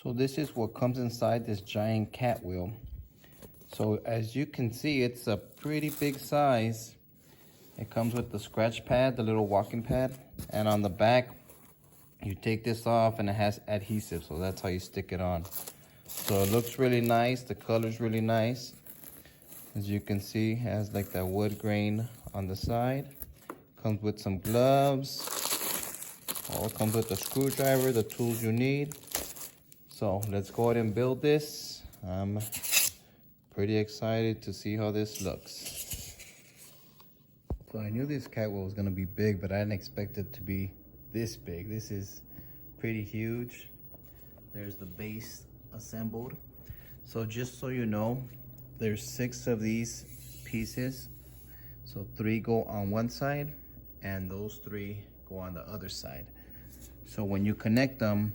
So this is what comes inside this giant cat wheel. So as you can see, it's a pretty big size. It comes with the scratch pad, the little walking pad, and on the back, you take this off and it has adhesive, so that's how you stick it on. So it looks really nice, the color's really nice. As you can see, it has like that wood grain on the side. Comes with some gloves. All comes with the screwdriver, the tools you need. So let's go ahead and build this. I'm pretty excited to see how this looks. So I knew this cat wheel was gonna be big, but I didn't expect it to be this big. This is pretty huge. There's the base assembled. So just so you know, there's 6 of these pieces. So 3 go on one side and those 3 go on the other side. So when you connect them,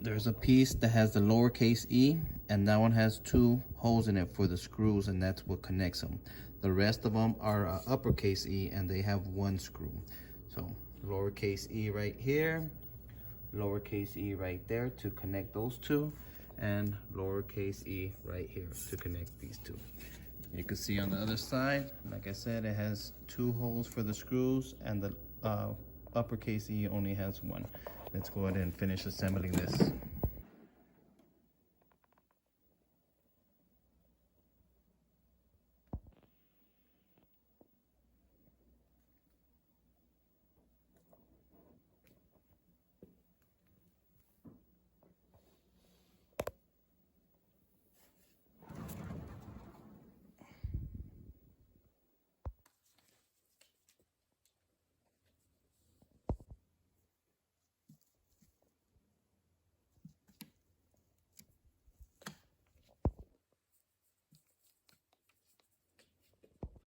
there's a piece that has the lowercase e, and that one has 2 holes in it for the screws, and that's what connects them. The rest of them are uppercase E, and they have 1 screw. So lowercase e right here, lowercase e right there to connect those 2, and lowercase e right here to connect these 2. You can see on the other side, like I said, it has 2 holes for the screws, and the uppercase E only has 1. Let's go ahead and finish assembling this.